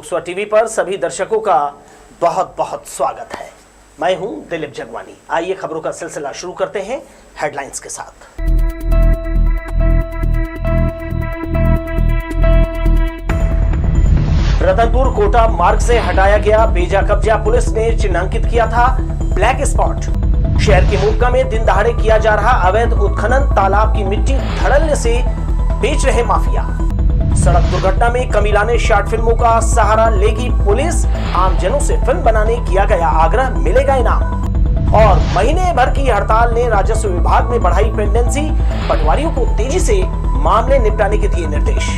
Lok Sabha TV पर सभी दर्शकों का बहुत बहुत स्वागत है। मैं हूं दिलीप जगवानी। आइए खबरों का सिलसिला शुरू करते हैं हेडलाइंस के साथ। रतनपुर कोटा मार्ग से हटाया गया बेजा कब्जा, पुलिस ने चिन्हांकित किया था ब्लैक स्पॉट। शहर के मुक्का में दिन दहाड़े किया जा रहा अवैध उत्खनन, तालाब की मिट्टी धड़ल्ले से बेच रहे माफिया। सड़क दुर्घटना में कमी लाने शॉर्ट फिल्मों का सहारा लेगी पुलिस, आमजनों से फिल्म बनाने किया गया आग्रह, मिलेगा इनाम। और महीने भर की हड़ताल ने राजस्व विभाग में बढ़ाई पेंडेंसी, पटवारियों को तेजी से मामले निपटाने के दिए निर्देश।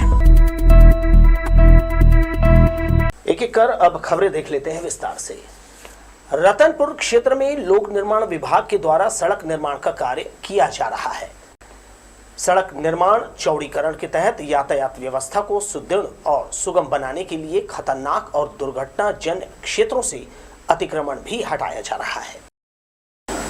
एक एक कर अब खबरें देख लेते हैं विस्तार से। रतनपुर क्षेत्र में लोक निर्माण विभाग के द्वारा सड़क निर्माण का कार्य किया जा रहा है। सड़क निर्माण चौड़ीकरण के तहत यातायात व्यवस्था को सुदृढ़ और सुगम बनाने के लिए खतरनाक और दुर्घटनाजन्य क्षेत्रों से अतिक्रमण भी हटाया जा रहा है।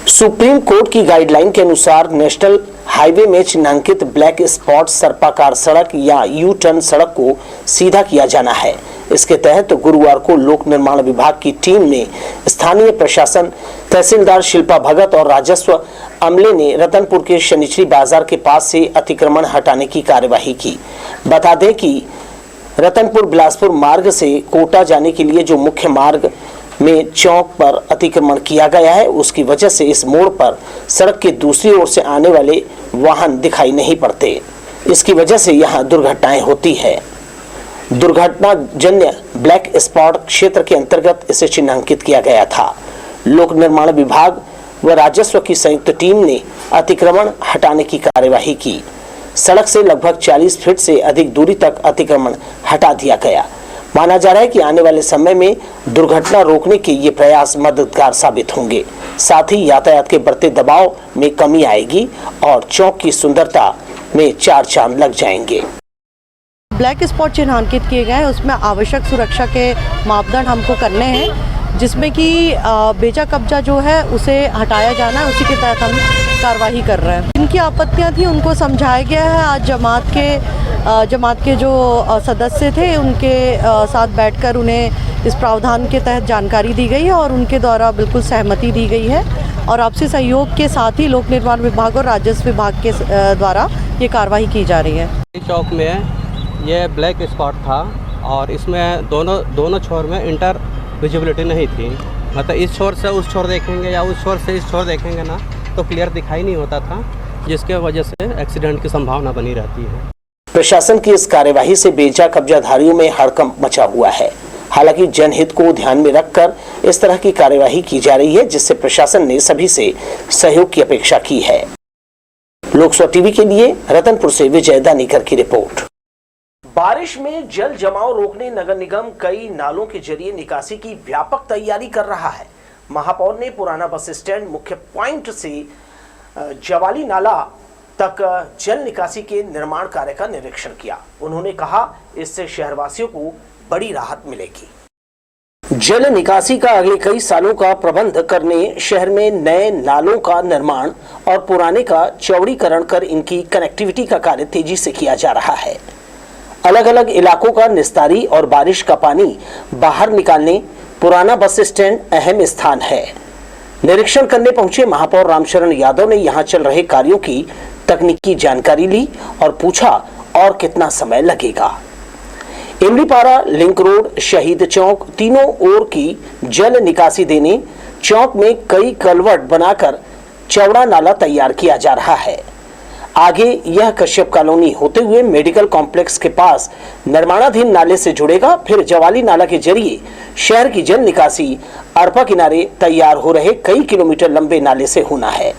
सुप्रीम कोर्ट की गाइडलाइन के अनुसार नेशनल हाईवे में चिन्हांकित ब्लैक स्पॉट सर्पाकार सड़क या यू टर्न सड़क को सीधा किया जाना है। इसके तहत गुरुवार को लोक निर्माण विभाग की टीम ने स्थानीय प्रशासन, तहसीलदार शिल्पा भगत और राजस्व अमले ने रतनपुर के शनिचरी बाजार के पास से अतिक्रमण हटाने की कार्यवाही की। बता दें कि रतनपुर बिलासपुर मार्ग से कोटा जाने के लिए जो मुख्य मार्ग में चौक पर अतिक्रमण किया गया है, उसकी वजह से इस मोड़ पर सड़क के दूसरी ओर से आने वाले वाहन दिखाई नहीं पड़ते। इसकी वजह से यहाँ दुर्घटनाएं होती है। दुर्घटनाजन्य ब्लैक स्पॉट क्षेत्र के अंतर्गत इसे चिन्हांकित किया गया था। लोक निर्माण विभाग व राजस्व की संयुक्त टीम ने अतिक्रमण हटाने की कार्यवाही की। सड़क से लगभग 40 फीट से अधिक दूरी तक अतिक्रमण हटा दिया गया। माना जा रहा है कि आने वाले समय में दुर्घटना रोकने के ये प्रयास मददगार साबित होंगे। साथ ही यातायात के बढ़ते दबाव में कमी आएगी और चौक की सुंदरता में चार चांद लग जाएंगे। ब्लैक स्पॉट चिन्हांकित किए गए हैं, उसमें आवश्यक सुरक्षा के मापदंड हमको करने हैं, जिसमें कि बेजा कब्जा जो है उसे हटाया जाना है। उसी के तहत हम कार्रवाई कर रहे हैं। इनकी आपत्तियां थी, उनको समझाया गया है। आज जमात के जो सदस्य थे उनके साथ बैठकर उन्हें इस प्रावधान के तहत जानकारी दी गई है और उनके द्वारा बिल्कुल सहमति दी गई है। और आपसी सहयोग के साथ ही लोक निर्माण विभाग और राजस्व विभाग के द्वारा ये कार्रवाई की जा रही है। चौक में ये ब्लैक स्पॉट था और इसमें दोनों छोर में इंटर विजिबिलिटी नहीं थी। मतलब इस छोर से उस छोर देखेंगे या उस छोर से इस छोर देखेंगे ना तो क्लियर दिखाई नहीं होता था, जिसके वजह से एक्सीडेंट की संभावना बनी रहती है। प्रशासन की इस कार्यवाही से बेजा कब्जाधारियों में हड़कंप मचा हुआ है। हालांकि जनहित को ध्यान में रखकर इस तरह की कार्यवाही की जा रही है, जिससे प्रशासन ने सभी से सहयोग की अपेक्षा की है। लोकसभा टीवी के लिए रतनपुर से विजय दानीकर की रिपोर्ट। बारिश में जल जमाव रोकने नगर निगम कई नालों के जरिए निकासी की व्यापक तैयारी कर रहा है। महापौर ने पुराना बस स्टैंड मुख्य पॉइंट से जवाली नाला तक जल निकासी के निर्माण कार्य का निरीक्षण किया। उन्होंने कहा, इससे शहरवासियों को बड़ी राहत मिलेगी। जल निकासी का अगले कई सालों का प्रबंध करने शहर में नए नालों का निर्माण और पुराने का चौड़ीकरण कर इनकी कनेक्टिविटी का कार्य तेजी से किया जा रहा है। अलग अलग इलाकों का निस्तारी और बारिश का पानी बाहर निकालने पुराना बस स्टैंड अहम स्थान है। निरीक्षण करने पहुंचे महापौर रामशरण यादव ने यहां चल रहे कार्यों की तकनीकी जानकारी ली और पूछा और कितना समय लगेगा। इमलीपारा, लिंक रोड, शहीद चौक तीनों ओर की जल निकासी देने, चौक में कई कलवर्ट बनाकर चौड़ा नाला तैयार किया जा रहा है। आगे यह कश्यप कॉलोनी होते हुए मेडिकल कॉम्प्लेक्स के पास निर्माणाधीन नाले से जुड़ेगा। फिर जवाली नाला के जरिए शहर की जल निकासी अरपा किनारे तैयार हो रहे कई किलोमीटर लंबे नाले से होना है।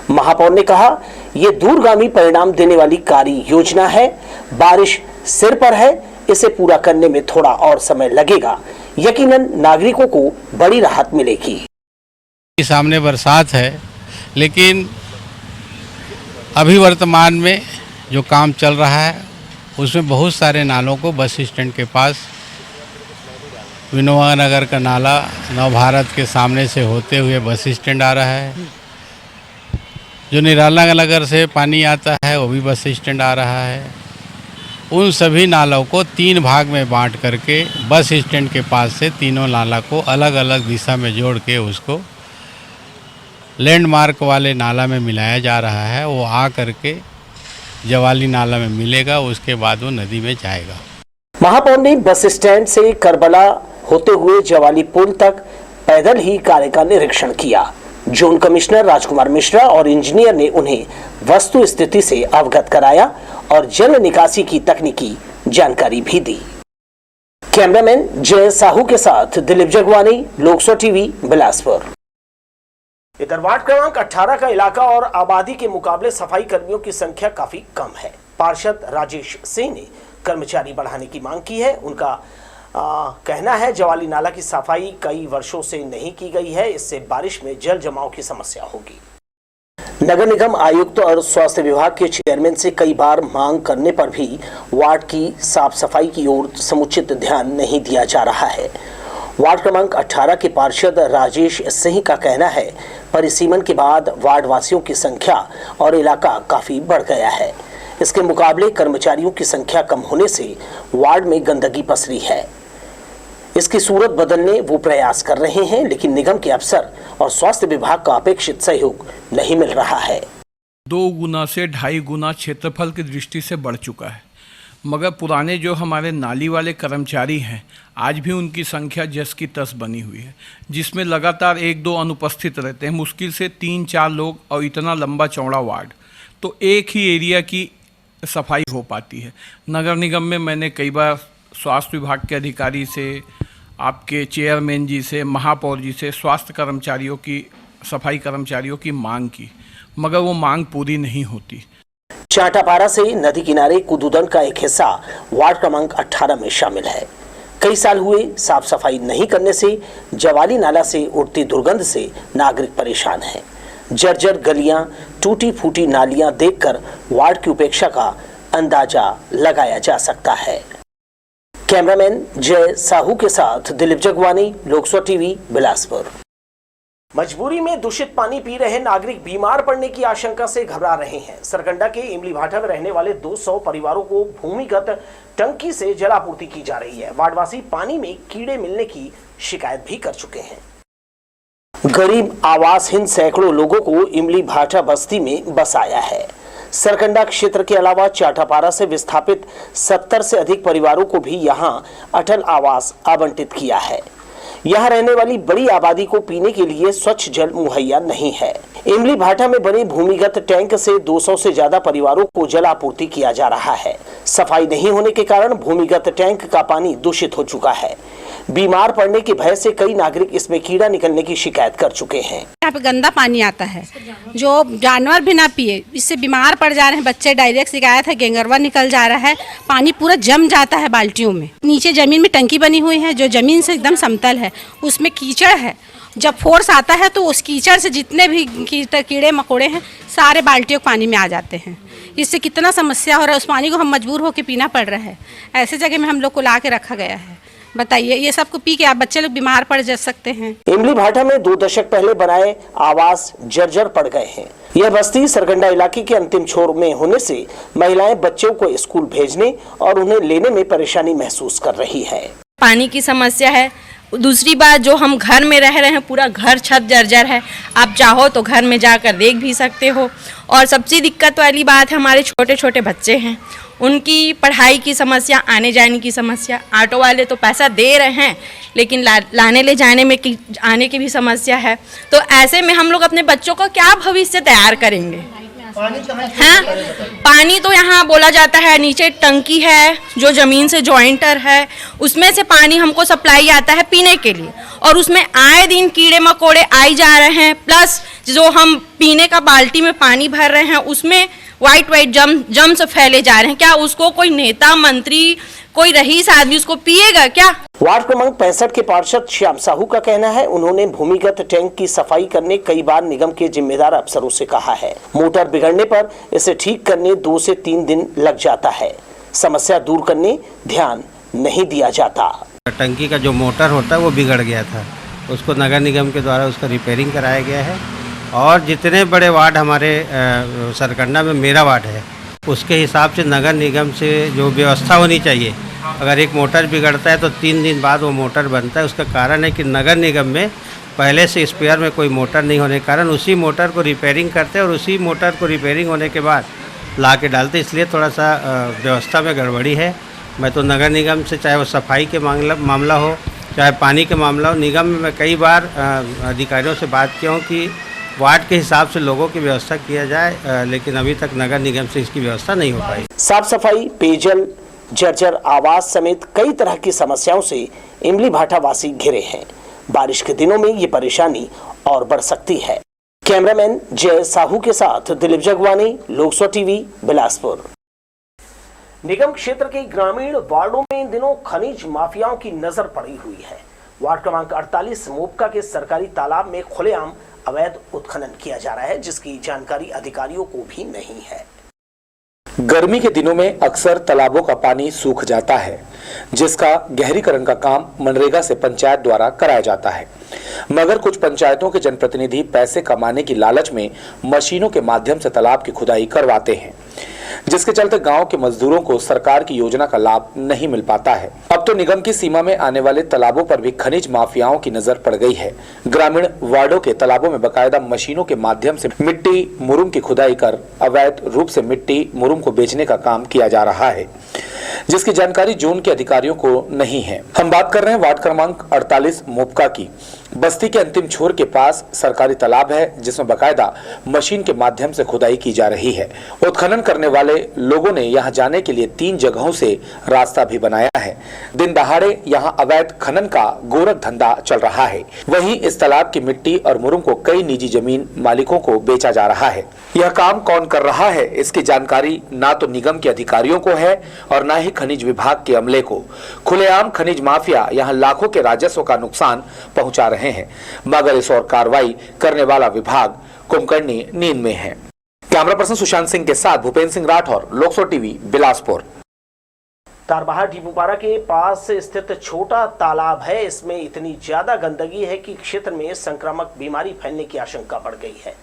महापौर ने कहा, यह दूरगामी परिणाम देने वाली कार्य योजना है। बारिश सिर पर है, इसे पूरा करने में थोड़ा और समय लगेगा। यकीनन नागरिकों को बड़ी राहत मिलेगी। सामने बरसात है, लेकिन अभी वर्तमान में जो काम चल रहा है उसमें बहुत सारे नालों को बस स्टैंड के पास, विनोबा नगर का नाला नवभारत के सामने से होते हुए बस स्टैंड आ रहा है। जो निराला नगर से पानी आता है वो भी बस स्टैंड आ रहा है। उन सभी नालों को 3 भाग में बांट करके बस स्टैंड के पास से तीनों नाला को अलग अलग दिशा में जोड़ के उसको लैंडमार्क वाले नाला में मिलाया जा रहा है। वो आ करके जवाली नाला में मिलेगा, उसके बाद वो नदी में जाएगा। महापौर ने बस स्टैंड से करबला होते हुए जवाली पुल तक पैदल ही कार्य का निरीक्षण किया। जोन कमिश्नर राजकुमार मिश्रा और इंजीनियर ने उन्हें वस्तु स्थिति से अवगत कराया और जल निकासी की तकनीकी जानकारी भी दी। कैमरामैन जय साहू के साथ दिलीप जगवानी, लोकसभा टीवी, बिलासपुर। इधर वार्ड क्रमांक 18 का इलाका और आबादी के मुकाबले सफाई कर्मियों की संख्या काफी कम है। पार्षद राजेश सिंह ने कर्मचारी बढ़ाने की मांग की है। उनका कहना है जवाली नाला की सफाई कई वर्षों से नहीं की गई है, इससे बारिश में जल जमाव की समस्या होगी। नगर निगम आयुक्त और स्वास्थ्य विभाग के चेयरमैन से कई बार मांग करने पर भी वार्ड की साफ सफाई की ओर समुचित ध्यान नहीं दिया जा रहा है। वार्ड क्रमांक 18 के पार्षद राजेश सिंह का कहना है परिसीमन के बाद वार्ड वासियों की संख्या और इलाका काफी बढ़ गया है। इसके मुकाबले कर्मचारियों की संख्या कम होने से वार्ड में गंदगी पसरी है। इसकी सूरत बदलने वो प्रयास कर रहे हैं, लेकिन निगम के अफसर और स्वास्थ्य विभाग का अपेक्षित सहयोग नहीं मिल रहा है। 2 गुना से 2.5 गुना क्षेत्रफल की दृष्टि से बढ़ चुका है, मगर पुराने जो हमारे नाली वाले कर्मचारी हैं आज भी उनकी संख्या जस की तस बनी हुई है, जिसमें लगातार 1-2 अनुपस्थित रहते हैं। मुश्किल से 3-4 लोग और इतना लंबा चौड़ा वार्ड, तो एक ही एरिया की सफाई हो पाती है। नगर निगम में मैंने कई बार स्वास्थ्य विभाग के अधिकारी से, आपके चेयरमैन जी से, महापौर जी से स्वास्थ्य कर्मचारियों की, सफाई कर्मचारियों की मांग की, मगर वो मांग पूरी नहीं होती। चाटापारा से नदी किनारे कुदुदन का एक हिस्सा वार्ड क्रमांक 18 में शामिल है। कई साल हुए साफ सफाई नहीं करने से जवाली नाला से उठती दुर्गंध से नागरिक परेशान हैं। जर्जर गलियां, टूटी फूटी नालियां देखकर वार्ड की उपेक्षा का अंदाजा लगाया जा सकता है। कैमरामैन जय साहू के साथ दिलीप जगवानी, लोकसभा टीवी, बिलासपुर। मजबूरी में दूषित पानी पी रहे नागरिक बीमार पड़ने की आशंका से घबरा रहे हैं। सरकंडा के इमली भाटा में रहने वाले 200 परिवारों को भूमिगत टंकी से जलापूर्ति की जा रही है। वार्डवासी पानी में कीड़े मिलने की शिकायत भी कर चुके हैं। गरीब आवासहीन सैकड़ों लोगों को इमली भाटा बस्ती में बसाया है। सरकंडा क्षेत्र के अलावा चाटापारा से विस्थापित 70 से अधिक परिवारों को भी यहां अटल आवास आवंटित किया है। यहां रहने वाली बड़ी आबादी को पीने के लिए स्वच्छ जल मुहैया नहीं है। इमली भाटा में बने भूमिगत टैंक से 200 से ज्यादा परिवारों को जल आपूर्ति किया जा रहा है। सफाई नहीं होने के कारण भूमिगत टैंक का पानी दूषित हो चुका है। बीमार पड़ने के भय से कई नागरिक इसमें कीड़ा निकलने की शिकायत कर चुके हैं। यहाँ पे गंदा पानी आता है जो जानवर भी ना पिए, इससे बीमार पड़ जा रहे हैं बच्चे। डायरेक्ट शिकायत है, गेंगरवा निकल जा रहा है, पानी पूरा जम जाता है बाल्टियों में। नीचे जमीन में टंकी बनी हुई है जो जमीन से एकदम समतल है, उसमें कीचड़ है। जब फोर्स आता है तो उस कीचड़ से जितने भी कीड़े मकोड़े हैं सारे बाल्टियों पानी में आ जाते हैं। इससे कितना समस्या हो रहा है, उस पानी को हम मजबूर होकर पीना पड़ रहा है। ऐसे जगह में हम लोग को ला के रखा गया है। बताइए, ये सबको पी के आप बच्चे लोग बीमार पड़ जा सकते हैं। इमली भाटा में 2 दशक पहले बनाए आवास जर्जर पड़ गए हैं। यह बस्ती सरकंडा इलाके के अंतिम छोर में होने से महिलाएं बच्चों को स्कूल भेजने और उन्हें लेने में परेशानी महसूस कर रही है। पानी की समस्या है। दूसरी बात, जो हम घर में रह रहे हैं, पूरा घर छत जर्जर है। आप चाहो तो घर में जाकर देख भी सकते हो। और सबसे दिक्कत वाली बात है, हमारे छोटे छोटे बच्चे हैं, उनकी पढ़ाई की समस्या, आने जाने की समस्या। ऑटो वाले तो पैसा दे रहे हैं, लेकिन लाने ले जाने में आने की भी समस्या है। तो ऐसे में हम लोग अपने बच्चों का क्या भविष्य तैयार करेंगे? हाँ, पानी तो यहाँ बोला जाता है नीचे टंकी है जो ज़मीन से जॉइंटर है, उसमें से पानी हमको सप्लाई आता है पीने के लिए, और उसमें आए दिन कीड़े मकोड़े आई जा रहे हैं। प्लस जो हम पीने का बाल्टी में पानी भर रहे हैं उसमें वाइट जम्स फैले जा रहे हैं। क्या उसको कोई नेता, मंत्री, कोई रईस आदमी उसको पिएगा क्या? वार्ड क्रमांक 65 के पार्षद श्याम साहू का कहना है, उन्होंने भूमिगत टैंक की सफाई करने कई बार निगम के जिम्मेदार अफसरों से कहा है। मोटर बिगड़ने पर इसे ठीक करने 2 से 3 दिन लग जाता है। समस्या दूर करने ध्यान नहीं दिया जाता। टंकी का जो मोटर होता है वो बिगड़ गया था, उसको नगर निगम के द्वारा उसका रिपेयरिंग कराया गया है। और जितने बड़े वार्ड हमारे सरकंडा में मेरा वार्ड है, उसके हिसाब से नगर निगम से जो व्यवस्था होनी चाहिए। अगर एक मोटर बिगड़ता है तो 3 दिन बाद वो मोटर बनता है। उसका कारण है कि नगर निगम में पहले से स्पेयर में कोई मोटर नहीं होने के कारण उसी मोटर को रिपेयरिंग करते हैं और उसी मोटर को रिपेयरिंग होने के बाद ला के डालते, इसलिए थोड़ा सा व्यवस्था में गड़बड़ी है। मैं तो नगर निगम से, चाहे वो सफाई के मामला हो, चाहे पानी के मामला हो, निगम में मैं कई बार अधिकारियों से बात किया हूँ कि वार्ड के हिसाब से लोगों की व्यवस्था किया जाए, लेकिन अभी तक नगर निगम से इसकी व्यवस्था नहीं हो पाई। साफ सफाई, पेयजल, जर्जर आवास समेत कई तरह की समस्याओं से इमली भाटा वासी घिरे हैं। बारिश के दिनों में ये परेशानी और बढ़ सकती है। कैमरामैन जय साहू के साथ दिलीप जगवानी, लोकसभा टीवी, बिलासपुर। निगम क्षेत्र के ग्रामीण वार्डों में इन दिनों खनिज माफियाओं की नजर पड़ी हुई है। वार्ड क्रमांक 48 मोपका के सरकारी तालाब में खुलेआम अवैध उत्खनन किया जा रहा है, जिसकी जानकारी अधिकारियों को भी नहीं है। गर्मी के दिनों में अक्सर तालाबों का पानी सूख जाता है, जिसका गहरीकरण का काम मनरेगा से पंचायत द्वारा कराया जाता है। मगर कुछ पंचायतों के जनप्रतिनिधि पैसे कमाने की लालच में मशीनों के माध्यम से तालाब की खुदाई करवाते हैं, जिसके चलते गांव के मजदूरों को सरकार की योजना का लाभ नहीं मिल पाता है। अब तो निगम की सीमा में आने वाले तालाबों पर भी खनिज माफियाओं की नजर पड़ गई है। ग्रामीण वार्डों के तालाबों में बकायदा मशीनों के माध्यम से मिट्टी मुरुम की खुदाई कर अवैध रूप से मिट्टी मुरुम को बेचने का काम किया जा रहा है, जिसकी जानकारी जोन के अधिकारियों को नहीं है। हम बात कर रहे हैं वार्ड क्रमांक 48 मोपका की। बस्ती के अंतिम छोर के पास सरकारी तालाब है, जिसमें बकायदा मशीन के माध्यम से खुदाई की जा रही है। उत्खनन करने वाले लोगों ने यहां जाने के लिए 3 जगहों से रास्ता भी बनाया है। दिन दहाड़े यहां अवैध खनन का गोरख धंधा चल रहा है। वहीं इस तालाब की मिट्टी और मुरुम को कई निजी जमीन मालिकों को बेचा जा रहा है। यह काम कौन कर रहा है, इसकी जानकारी ना तो निगम के अधिकारियों को है और ना ही खनिज विभाग के अमले को। खुलेआम खनिज माफिया यहां लाखों के राजस्व का नुकसान पहुंचा रहे हैं, मगर इस और कार्रवाई करने वाला विभाग कुंभकर्णी नींद में है। कैमरा पर्सन सुशांत सिंह के साथ भूपेंद्र सिंह राठौर, लोकसभा टीवी, बिलासपुर। तारबहार डिपूपारा के पास स्थित छोटा तालाब है। इसमें इतनी ज्यादा गंदगी है कि क्षेत्र में संक्रामक बीमारी फैलने की आशंका बढ़ गई है।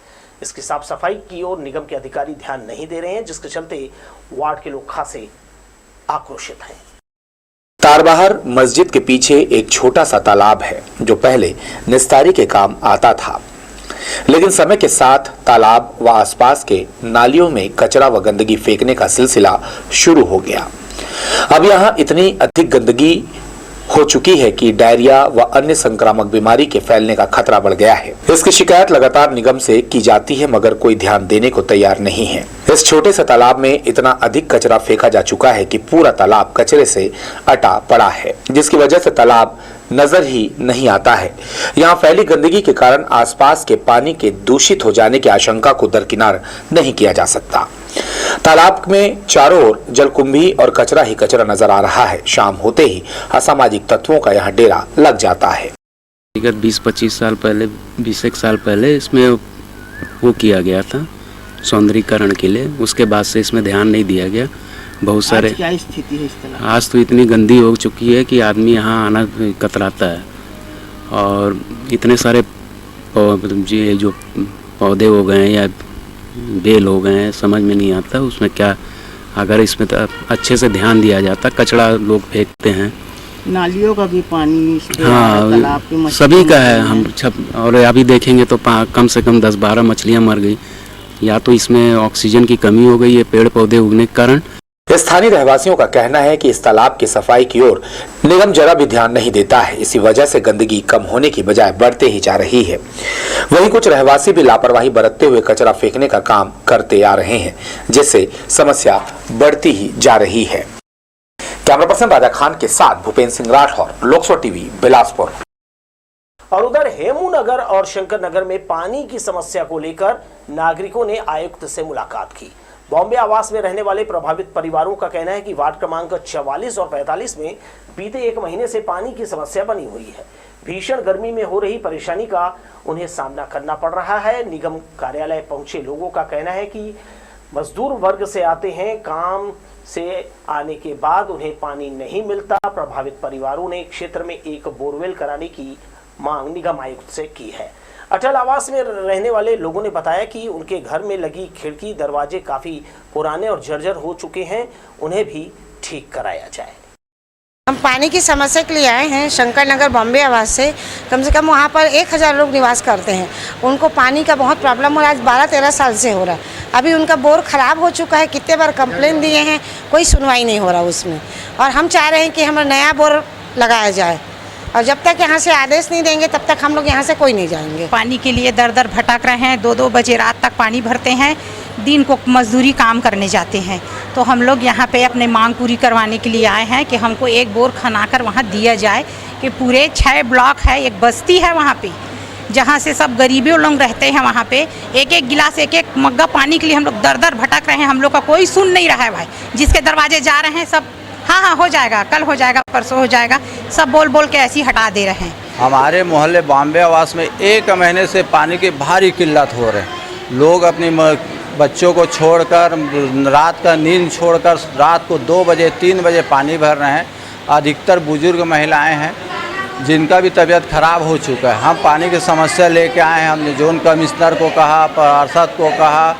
इसकी साफ सफाई की ओर निगम के अधिकारी ध्यान नहीं दे रहे हैं, जिसके चलते वार्ड के लोग खासे आक्रोशित हैं। तारबहार मस्जिद के पीछे एक छोटा सा तालाब है, जो पहले निस्तारी के काम आता था, लेकिन समय के साथ तालाब व आसपास के नालियों में कचरा व गंदगी फेंकने का सिलसिला शुरू हो गया। अब यहाँ इतनी अधिक गंदगी हो चुकी है कि डायरिया व अन्य संक्रामक बीमारी के फैलने का खतरा बढ़ गया है। इसकी शिकायत लगातार निगम से की जाती है, मगर कोई ध्यान देने को तैयार नहीं है। इस छोटे से तालाब में इतना अधिक कचरा फेंका जा चुका है कि पूरा तालाब कचरे से अटा पड़ा है, जिसकी वजह से तालाब नजर ही नहीं आता है। यहाँ फैली गंदगी के कारण आसपास के पानी के दूषित हो जाने की आशंका को दरकिनार नहीं किया जा सकता। तालाब में चारों ओर जलकुंभी और कचरा ही कचरा नजर आ रहा है। शाम होते ही असामाजिक तत्वों का यहाँ डेरा लग जाता है। 20-25 साल पहले, 20 साल पहले इसमें वो किया गया था सौंदर्यीकरण के लिए। उसके बाद से इसमें ध्यान नहीं दिया गया। बहुत सारे क्या स्थिति है इस तरह? आज तो इतनी गंदी हो चुकी है कि आदमी यहाँ आना कतराता है। और इतने सारे जो पौधे हो गए या बेल हो गए हैं, समझ में नहीं आता उसमें क्या। अगर इसमें अच्छे से ध्यान दिया जाता, कचरा लोग फेंकते हैं, नालियों का भी पानी, हाँ सभी का है। हम और अभी देखेंगे तो कम से कम 10-12 मछलियाँ मर गई। या तो इसमें ऑक्सीजन की कमी हो गई है पेड़ पौधे उगने के कारण। स्थानीय रहवासियों का कहना है कि इस तालाब की सफाई की ओर निगम जरा भी ध्यान नहीं देता है। इसी वजह से गंदगी कम होने की बजाय बढ़ते ही जा रही है। वहीं कुछ रहवासी भी लापरवाही बरतते हुए कचरा फेंकने का काम करते आ रहे हैं, जिससे समस्या बढ़ती ही जा रही है। कैमरा पर्सन राजा खान के साथ भूपेंद्र सिंह राठौर, लोकसभा टीवी, बिलासपुर। और उधर हेमू नगर और शंकर नगर में पानी की समस्या को लेकर नागरिकों ने आयुक्त से मुलाकात की। बॉम्बे आवास में रहने वाले प्रभावित परिवारों का कहना है कि वार्ड क्रमांक 44 और 45 में बीते 1 महीने से पानी की समस्या बनी हुई है। भीषण गर्मी में हो रही परेशानी का उन्हें सामना करना पड़ रहा है। निगम कार्यालय पहुंचे लोगों का कहना है कि मजदूर वर्ग से आते हैं, काम से आने के बाद उन्हें पानी नहीं मिलता। प्रभावित परिवारों ने क्षेत्र में एक बोरवेल कराने की मांग निगम आयुक्त से की है। अटल आवास में रहने वाले लोगों ने बताया कि उनके घर में लगी खिड़की दरवाजे काफी पुराने और जर्जर हो चुके हैं, उन्हें भी ठीक कराया जाए। हम पानी की समस्या के लिए आए हैं शंकर नगर बॉम्बे आवास से कम वहाँ पर 1000 लोग निवास करते हैं। उनको पानी का बहुत प्रॉब्लम हो रहा है, आज 12-13 साल से हो रहा है। अभी उनका बोर ख़राब हो चुका है, कितने बार कंप्लेन दिए हैं, कोई सुनवाई नहीं हो रहा उसमें। और हम चाह रहे हैं कि हमें नया बोर लगाया जाए और जब तक यहाँ से आदेश नहीं देंगे तब तक हम लोग यहाँ से कोई नहीं जाएंगे। पानी के लिए दर दर भटक रहे हैं, 2-2 बजे रात तक पानी भरते हैं, दिन को मजदूरी काम करने जाते हैं। तो हम लोग यहाँ पे अपने मांग पूरी करवाने के लिए आए हैं कि हमको एक बोर खनाकर वहाँ दिया जाए कि पूरे 6 ब्लॉक है, एक बस्ती है वहाँ पे जहाँ से सब गरीबी लोग रहते हैं। वहाँ पे एक एक गिलास एक एक मग्गा पानी के लिए हम लोग दर दर भटक रहे हैं। हम लोग का कोई सुन नहीं रहा है भाई। जिसके दरवाजे जा रहे हैं सब हाँ हो जाएगा, कल हो जाएगा, परसों हो जाएगा, सब बोल बोल के ऐसे ही हटा दे रहे हैं। हमारे मोहल्ले बॉम्बे आवास में 1 महीने से पानी की भारी किल्लत हो रही है। लोग अपनी बच्चों को छोड़कर रात का नींद छोड़कर रात को 2 बजे 3 बजे पानी भर रहे हैं। अधिकतर बुजुर्ग महिलाएं हैं जिनका भी तबीयत खराब हो चुका है। हम पानी की समस्या लेके आए हैं। हमने जोन कमिश्नर को कहा, पार्षद को कहा,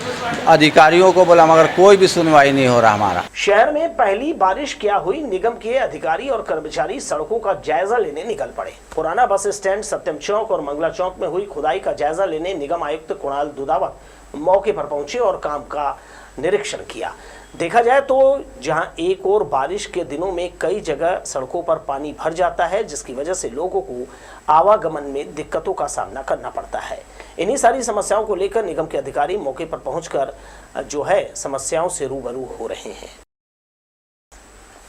अधिकारियों को बोला, मगर कोई भी सुनवाई नहीं हो रहा हमारा। शहर में पहली बारिश क्या हुई, निगम के अधिकारी और कर्मचारी सड़कों का जायजा लेने निकल पड़े। पुराना बस स्टैंड, सत्यम चौक और मंगला चौक में हुई खुदाई का जायजा लेने निगम आयुक्त कुणाल दुधावत मौके पर पहुंचे और काम का निरीक्षण किया। देखा जाए तो जहां एक और बारिश के दिनों में कई जगह सड़कों पर पानी भर जाता है, जिसकी वजह से लोगों को आवागमन में दिक्कतों का सामना करना पड़ता है। इन्हीं सारी समस्याओं को लेकर निगम के अधिकारी मौके पर पहुंचकर जो है समस्याओं से रूबरू हो रहे हैं।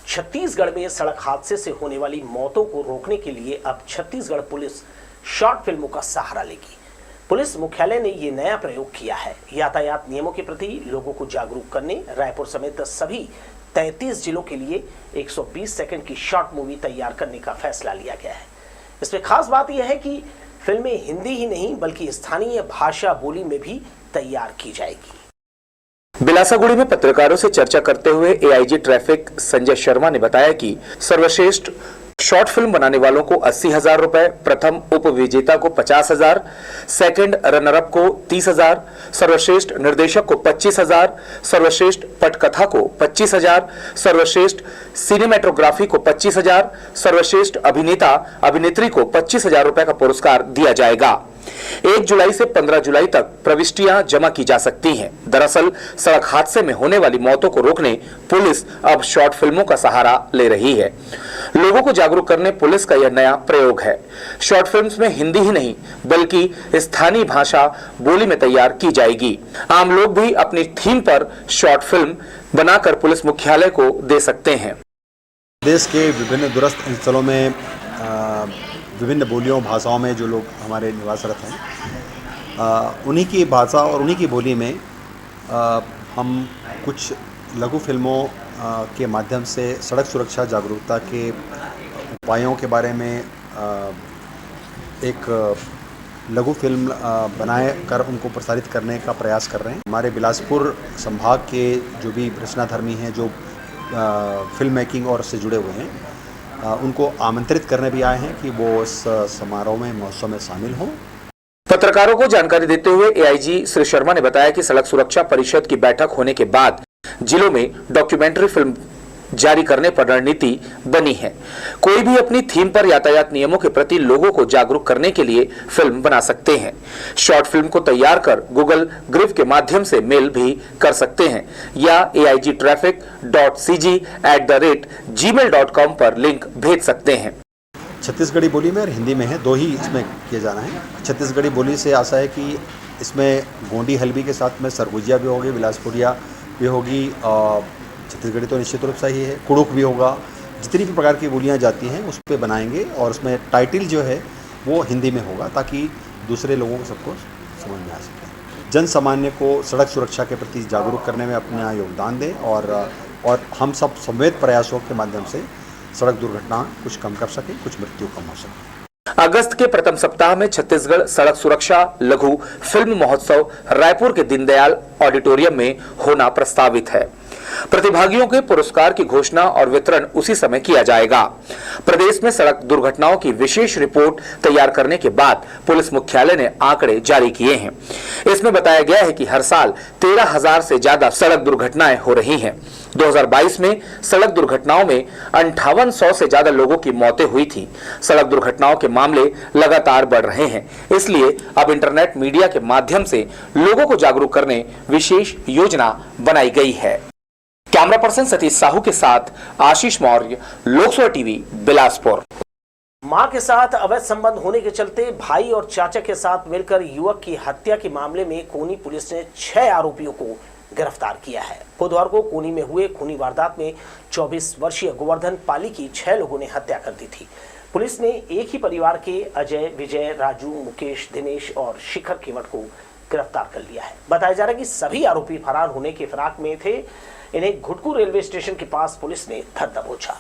छत्तीसगढ़ में सड़क हादसे से होने वाली मौतों को रोकने के लिए अब छत्तीसगढ़ पुलिस शॉर्ट फिल्मों का सहारा लेगी। पुलिस मुख्यालय ने ये नया प्रयोग किया है। यातायात नियमों के प्रति लोगों को जागरूक करने रायपुर समेत सभी 33 जिलों के लिए 120 सेकंड की शॉर्ट मूवी तैयार करने का फैसला लिया गया है। इसमें खास बात यह है कि फिल्में हिंदी ही नहीं बल्कि स्थानीय भाषा बोली में भी तैयार की जाएगी। बिलासागुड़ी में पत्रकारों से चर्चा करते हुए एआईजी ट्रैफिक संजय शर्मा ने बताया कि सर्वश्रेष्ठ शॉर्ट फिल्म बनाने वालों को 80,000 रुपए, प्रथम उप विजेता को 50,000, सेकंड रनरअप को 30,000, सर्वश्रेष्ठ निर्देशक को 25,000, सर्वश्रेष्ठ पटकथा को 25,000, सर्वश्रेष्ठ सिनेमेटोग्राफी को 25,000, सर्वश्रेष्ठ अभिनेता अभिनेत्री को 25,000 रुपए का पुरस्कार दिया जाएगा। 1 जुलाई से 15 जुलाई तक प्रविष्टियां जमा की जा सकती हैं। दरअसल सड़क हादसे में होने वाली मौतों को रोकने पुलिस अब शॉर्ट फिल्मों का सहारा ले रही है। लोगों को जागरूक करने पुलिस का यह नया प्रयोग है। शॉर्ट फिल्म्स में हिंदी ही नहीं बल्कि स्थानीय भाषा बोली में तैयार की जाएगी। आम लोग भी अपनी थीम पर शॉर्ट फिल्म बनाकर पुलिस मुख्यालय को दे सकते हैं। देश के विभिन्न दूरस्थ अंचलों में विभिन्न बोलियों भाषाओं में जो लोग हमारे निवासरत हैं, उन्हीं की भाषा और उन्हीं की बोली में हम कुछ लघु फिल्मों के माध्यम से सड़क सुरक्षा जागरूकता के उपायों के बारे में एक लघु फिल्म बनाए कर उनको प्रसारित करने का प्रयास कर रहे हैं। हमारे बिलासपुर संभाग के जो भी रचनाधर्मी हैं, जो फिल्म मेकिंग और से जुड़े हुए हैं, उनको आमंत्रित करने भी आए हैं कि वो इस समारोह में, महोत्सव में शामिल हों। पत्रकारों को जानकारी देते हुए एआईजी श्री शर्मा ने बताया कि सड़क सुरक्षा परिषद की बैठक होने के बाद जिलों में डॉक्यूमेंट्री फिल्म जारी करने पर रणनीति बनी है। कोई भी अपनी थीम पर यातायात नियमों के प्रति लोगों को जागरूक करने के लिए फिल्म बना सकते हैं। शॉर्ट फिल्म को तैयार कर गूगल ग्रिफ के माध्यम से मेल भी कर सकते हैं या aigtraffic.cg@gmail.com पर लिंक भेज सकते हैं। छत्तीसगढ़ी बोली में और हिंदी में है, 2 ही इसमें किए जाना है। छत्तीसगढ़ी बोली से आशा है कि इसमें गोंडी हलवी के साथ में सरगुजिया भी होगी, बिलासपुरिया भी होगी, और छत्तीसगढ़ी तो निश्चित रूप से ही है, कुड़ुक भी होगा। जितनी भी प्रकार की बोलियां जाती हैं उस पर बनाएंगे और उसमें टाइटल जो है वो हिंदी में होगा ताकि दूसरे लोगों को सबको समझ में आ सके। जन सामान्य को सड़क सुरक्षा के प्रति जागरूक करने में अपना योगदान दें और हम सब समवेत प्रयासों के माध्यम से सड़क दुर्घटना कुछ कम कर सके, कुछ मृत्यु कम हो सके। अगस्त के प्रथम सप्ताह में छत्तीसगढ़ सड़क सुरक्षा लघु फिल्म महोत्सव रायपुर के दीनदयाल ऑडिटोरियम में होना प्रस्तावित है। प्रतिभागियों के पुरस्कार की घोषणा और वितरण उसी समय किया जाएगा। प्रदेश में सड़क दुर्घटनाओं की विशेष रिपोर्ट तैयार करने के बाद पुलिस मुख्यालय ने आंकड़े जारी किए हैं। इसमें बताया गया है कि हर साल 13,000 से ज्यादा सड़क दुर्घटनाएं हो रही हैं। 2022 में सड़क दुर्घटनाओं में 5800 से ज्यादा लोगों की मौतें हुई थी। सड़क दुर्घटनाओं के मामले लगातार बढ़ रहे हैं, इसलिए अब इंटरनेट मीडिया के माध्यम से लोगों को जागरूक करने विशेष योजना बनाई गई है। कैमरा पर्सन सतीश साहू के साथ आशीष मौर्य, लोकसभा टीवी, बिलासपुर। मां के साथ अवैध संबंध होने के चलते भाई और चाचा के साथ मिलकर युवक की हत्या के मामले में कोनी पुलिस ने 6 आरोपियों को गिरफ्तार किया है। बुधवार को कोनी में हुए खूनी वारदात में 24 वर्षीय गोवर्धन पाली की 6 लोगों ने हत्या कर दी थी। पुलिस ने एक ही परिवार के अजय, विजय, राजू, मुकेश, दिनेश और शिखर केवट को गिरफ्तार कर लिया है। बताया जा रहा है कि सभी आरोपी फरार होने के फिराक में थे। इन्हें घुटकू रेलवे स्टेशन के पास पुलिस ने धर दबोचा।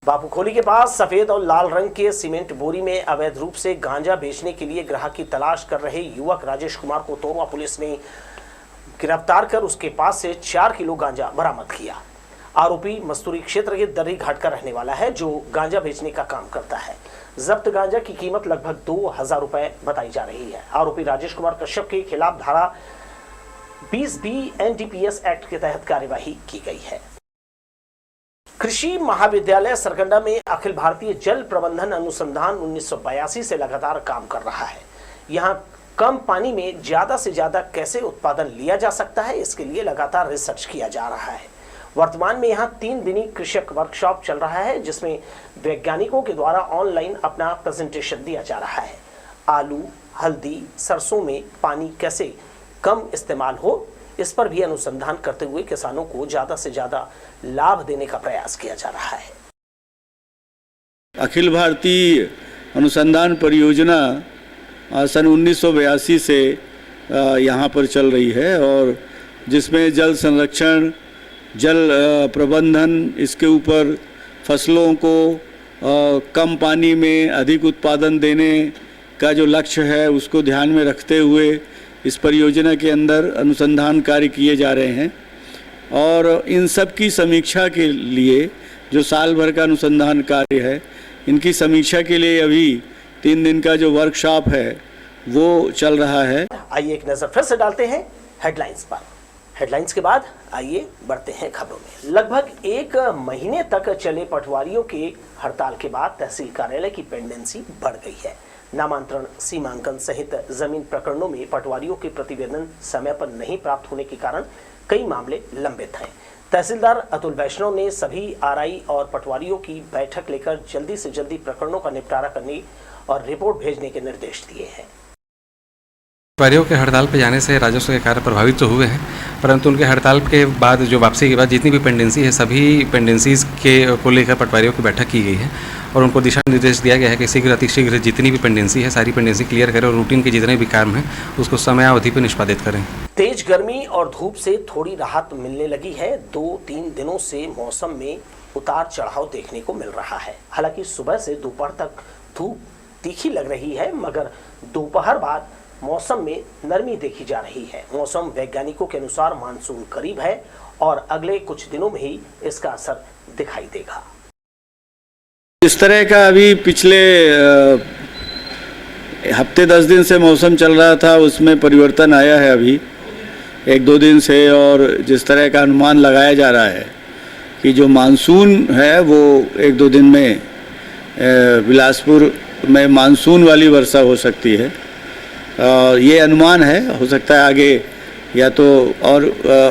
बापूखोली के पास सफेद और लाल रंग के सीमेंट बोरी में अवैध रूप से गांजा बेचने के लिए ग्राहक की तलाश कर रहे युवक राजेश कुमार को तोरवा पुलिस ने गिरफ्तार कर उसके पास से 4 किलो गांजा बरामद किया। आरोपी मस्तूरी क्षेत्र के दर्री घाट का रहने वाला है, जो गांजा बेचने का काम करता है। जब्त गांजा की कीमत लगभग 2000 रुपए बताई जा रही है। आरोपी राजेश कुमार कश्यप के खिलाफ धारा 20B NDPS एक्ट के तहत कार्यवाही की गई है। कृषि महाविद्यालय सरकंडा में अखिल भारतीय जल प्रबंधन अनुसंधान 1982 से लगातार काम कर रहा है। यहाँ कम पानी में ज्यादा से ज्यादा कैसे उत्पादन लिया जा सकता है, इसके लिए लगातार रिसर्च किया जा रहा है। वर्तमान में यहाँ 3 दिनी कृषक वर्कशॉप चल रहा है, जिसमें वैज्ञानिकों के द्वारा ऑनलाइन अपना प्रेजेंटेशन दिया जा रहा है। आलू, हल्दी, सरसों में पानी कैसे कम इस्तेमाल हो, इस पर भी अनुसंधान करते हुए किसानों को ज्यादा से ज्यादा लाभ देने का प्रयास किया जा रहा है। अखिल भारतीय अनुसंधान परियोजना सन 1982 से यहाँ पर चल रही है, और जिसमें जल संरक्षण, जल प्रबंधन, इसके ऊपर फसलों को कम पानी में अधिक उत्पादन देने का जो लक्ष्य है उसको ध्यान में रखते हुए इस परियोजना के अंदर अनुसंधान कार्य किए जा रहे हैं। और इन सब की समीक्षा के लिए जो साल भर का अनुसंधान कार्य है, इनकी समीक्षा के लिए अभी 3 दिन का जो वर्कशॉप है वो चल रहा है। आइए एक नजर फिर से डालते हैं हेडलाइंस पर। हेडलाइंस के बाद आइए बढ़ते हैं खबरों में। लगभग 1 महीने तक चले पटवारियों के हड़ताल के बाद तहसील कार्यालय की पेंडेंसी बढ़ गई है। नामांतरण, सीमांकन सहित जमीन प्रकरणों में पटवारियों के प्रतिवेदन समय पर नहीं प्राप्त होने के कारण कई मामले लंबित हैं। तहसीलदार अतुल वैष्णव ने सभी आरआई और पटवारियों की बैठक लेकर जल्दी से जल्दी प्रकरणों का निपटारा करने और रिपोर्ट भेजने के निर्देश दिए हैं। पटवारियों के हड़ताल पर जाने से राजस्व के कार्य प्रभावित तो हुए हैं, परंतु उनके हड़ताल के बाद जो वापसी के बाद जितनी भी पेंडेंसी है, सभी पेंडेंसीज को लेकर पटवारियों की बैठक की गई है और उनको दिशा निर्देश दिया गया है कि शीघ्र अतिशीघ्र जितनी भी पेंडेंसी है सारी पेंडेंसी क्लियर करें और रूटीन के जितने भी काम हैं उसको समयावधि पर निष्पादित करें। तेज गर्मी और धूप से थोड़ी राहत मिलने लगी है। 2-3 दिनों से मौसम में उतार चढ़ाव देखने को मिल रहा है। हालांकि सुबह से दोपहर तक धूप तीखी लग रही है, मगर दोपहर बाद मौसम में नरमी देखी जा रही है। मौसम वैज्ञानिकों के अनुसार मानसून करीब है और अगले कुछ दिनों में ही इसका असर दिखाई देगा। इस तरह का अभी पिछले हफ्ते 10 दिन से मौसम चल रहा था, उसमें परिवर्तन आया है अभी 1-2 दिन से। और जिस तरह का अनुमान लगाया जा रहा है कि जो मानसून है वो 1-2 दिन में बिलासपुर में मानसून वाली वर्षा हो सकती है। ये अनुमान है, हो सकता है आगे या तो और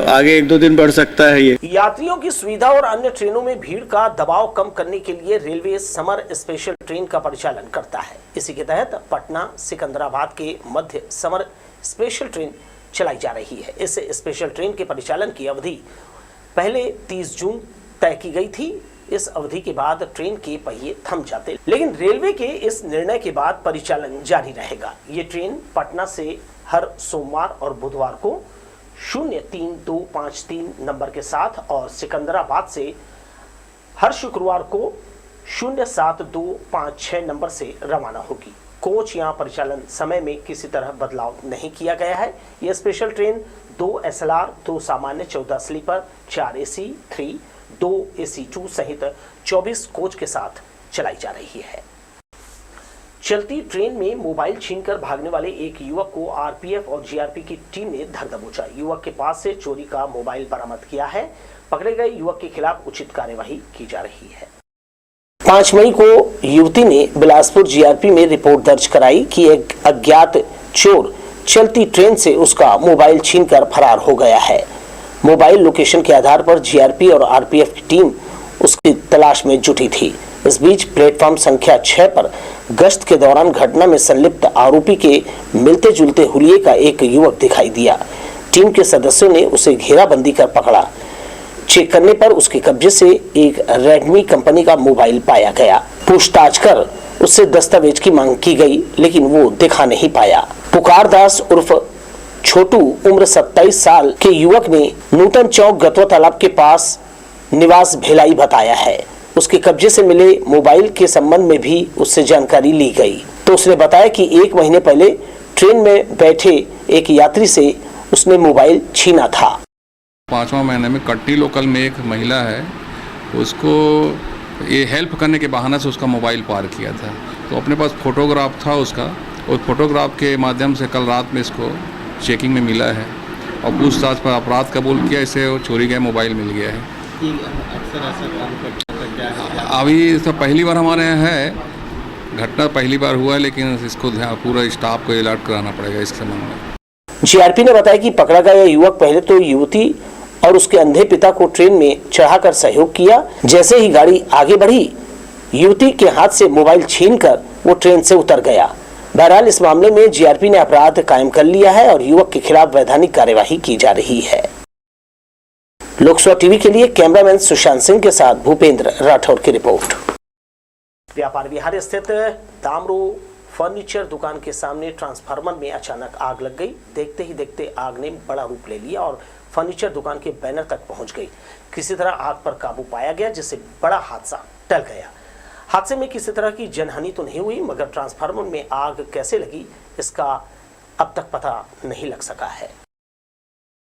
आगे 1-2 दिन बढ़ सकता है। ये यात्रियों की सुविधा और अन्य ट्रेनों में भीड़ का दबाव कम करने के लिए रेलवे समर स्पेशल ट्रेन का परिचालन करता है। इसी के तहत पटना सिकंदराबाद के मध्य समर स्पेशल ट्रेन चलाई जा रही है। इस स्पेशल ट्रेन के परिचालन की अवधि पहले 30 जून तय की गई थी। इस अवधि के बाद ट्रेन के पहिए थम जाते, लेकिन रेलवे के इस निर्णय के बाद परिचालन जारी रहेगा। ये ट्रेन पटना से हर सोमवार और बुधवार को 03253 नंबर के साथ और सिकंदराबाद से हर शुक्रवार को 07256 नंबर से रवाना होगी। कोच या परिचालन समय में किसी तरह बदलाव नहीं किया गया है। यह स्पेशल ट्रेन 2 SLR, 2 सामान्य, 14 स्लीपर, 4 AC 3, 2 AC 2 सहित 24 कोच के साथ चलाई जा रही है। चलती ट्रेन में मोबाइल छीनकर भागने वाले एक युवक को आरपीएफ और जीआरपी की टीम ने धर दबोचा। युवक के पास से चोरी का मोबाइल बरामद किया है। पकड़े गए युवक के खिलाफ उचित कार्यवाही की जा रही है। 5 मई को युवती ने बिलासपुर जीआरपी में रिपोर्ट दर्ज कराई कि एक अज्ञात चोर चलती ट्रेन से उसका मोबाइल छीनकर फरार हो गया है। मोबाइल लोकेशन के आधार पर जीआरपी और आरपीएफ की टीम उसकी तलाश में जुटी थी। इस बीच प्लेटफॉर्म संख्या 6 पर गश्त के दौरान घटना में संलिप्त आरोपी के मिलते जुलते हुलिये का एक युवक दिखाई दिया। टीम के सदस्यों ने उसे घेराबंदी कर पकड़ा। चेक करने पर उसके कब्जे से एक रेडमी कंपनी का मोबाइल पाया गया। पूछताछ कर उससे दस्तावेज की मांग की गई, लेकिन वो दिखा नहीं पाया। पुकार दास उर्फ छोटू उम्र 27 साल के युवक ने नूतन चौक गतवा तालाब के पास निवास भिलाई बताया है। उसके कब्जे से मिले मोबाइल के संबंध में भी उससे जानकारी ली गई तो उसने बताया कि 1 महीने पहले ट्रेन में बैठे एक यात्री से उसने मोबाइल छीना था। 5वां महीने में कट्टी लोकल में एक महिला है, उसको ये हेल्प करने के बहाने से उसका मोबाइल पार किया था। तो अपने पास फोटोग्राफ था उसका, उस फोटोग्राफ के माध्यम से कल रात में इसको चेकिंग में मिला है और पूछताछ पर अपराध कबूल किया। इसे वो चोरी गया मोबाइल मिल गया है। अक्सर ऐसा काम करता है। अभी तो पहली बार हमारे यहाँ है, घटना पहली बार हुआ है, लेकिन इसको पूरा स्टाफ को अलर्ट कराना पड़ेगा इस संबंध में। जीआरपी ने बताया कि पकड़ा गया युवक पहले तो युवती और उसके अंधे पिता को ट्रेन में चढ़ाकर सहयोग किया। जैसे ही गाड़ी आगे बढ़ी, युवती के हाथ से मोबाइल छीनकर वो ट्रेन से उतर गया। बहरहाल इस मामले में जीआरपी ने अपराध कायम कर लिया है और युवक के खिलाफ वैधानिक कार्यवाही की जा रही है। लोकसभा टीवी के लिए कैमरामैन सुशांत सिंह के साथ भूपेंद्र राठौर की रिपोर्ट। व्यापार विहार स्थित दामरो फर्नीचर दुकान के सामने ट्रांसफार्मर में अचानक आग लग गई। देखते ही देखते आग ने बड़ा रूप ले लिया और फर्नीचर दुकान के बैनर तक पहुंच गई। किसी तरह आग पर काबू पाया गया, जिससे बड़ा हादसा टल गया। हादसे में किसी तरह की जनहानि तो नहीं हुई, मगर ट्रांसफार्मर में आग कैसे लगी इसका अब तक पता नहीं लग सका है।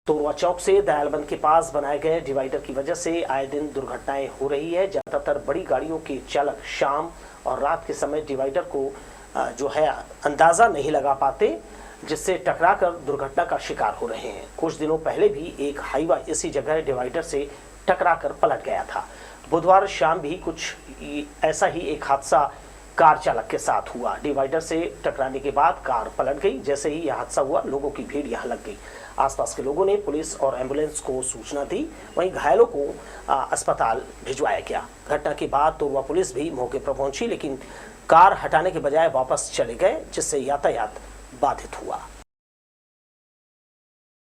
तोरवा चौक से दयालबंद के पास बनाए गए डिवाइडर की वजह से आए दिन दुर्घटनाएं हो रही है। ज्यादातर बड़ी गाड़ियों के चालक शाम और रात के समय डिवाइडर को जो है अंदाजा नहीं लगा पाते, जिससे टकराकर दुर्घटना का शिकार हो रहे हैं। कुछ दिनों पहले भी एक हाईवा इसी जगह डिवाइडर से टकराकर पलट गया था। बुधवार शाम भी कुछ ऐसा ही एक हादसा कार चालक के साथ हुआ। डिवाइडर से टकराने के बाद कार पलट गई। जैसे ही यह हादसा हुआ, लोगों की भीड़ यहां लग गई। आसपास के लोगों ने पुलिस और एम्बुलेंस को सूचना दी। वहीं घायलों को अस्पताल भिजवाया गया। घटना के बाद तोरवा पुलिस भी मौके पर पहुंची, लेकिन कार हटाने के बजाय वापस चले गए, जिससे यातायात बाधित हुआ।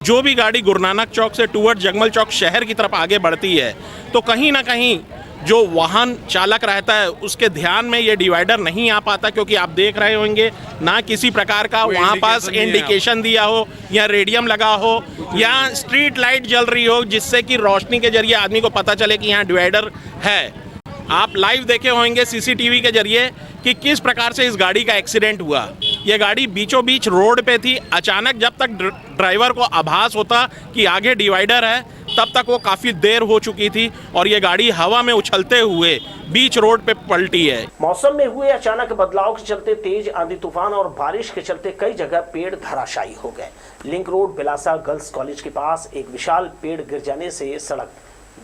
जो भी गाड़ी गुरु नानक चौक से टूवर्ड जगमल चौक शहर की तरफ आगे बढ़ती है, तो कहीं ना कहीं जो वाहन चालक रहता है उसके ध्यान में ये डिवाइडर नहीं आ पाता, क्योंकि आप देख रहे होंगे ना किसी प्रकार का वहाँ पास इंडिकेशन दिया हो या रेडियम लगा हो या स्ट्रीट लाइट जल रही हो, जिससे कि रोशनी के जरिए आदमी को पता चले कि यहाँ डिवाइडर है। आप लाइव देखे होंगे सीसीटीवी के जरिए कि किस प्रकार से इस गाड़ी का एक्सीडेंट हुआ। ये गाड़ी बीचों बीच रोड पे थी। अचानक जब तक ड्राइवर को आभास होता कि आगे डिवाइडर है, तब तक वो काफ़ी देर हो चुकी थी और ये गाड़ी हवा में उछलते हुए बीच रोड पे पलटी है। मौसम में हुए अचानक बदलाव के चलते तेज आंधी तूफान और बारिश के चलते कई जगह पेड़ धराशायी हो गए। Link road Bilasa girls college के पास एक विशाल पेड़ गिर जाने से सड़क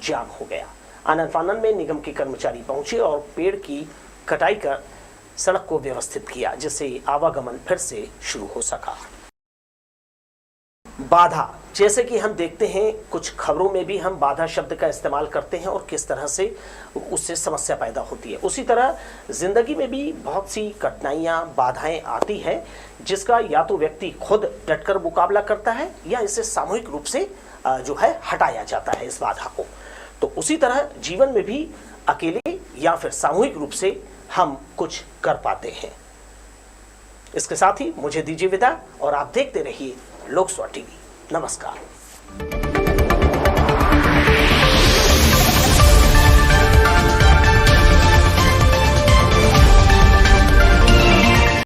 जाम हो गया। आनंद फानन में निगम के कर्मचारी पहुंचे और पेड़ की कटाई कर सड़क को व्यवस्थित किया, जिससे आवागमन फिर से शुरू हो सका। बाधा, जैसे कि हम देखते हैं कुछ खबरों में भी हम बाधा शब्द का इस्तेमाल करते हैं और किस तरह से उससे समस्या पैदा होती है। उसी तरह जिंदगी में भी बहुत सी कठिनाइयां, बाधाएं आती हैं, जिसका या तो व्यक्ति खुद डटकर मुकाबला करता है या इसे सामूहिक रूप से जो है हटाया जाता है इस बाधा को। तो उसी तरह जीवन में भी अकेले या फिर सामूहिक रूप से हम कुछ कर पाते हैं। इसके साथ ही मुझे दीजिए विदा और आप देखते रहिए लोकसभा टीवी। नमस्कार।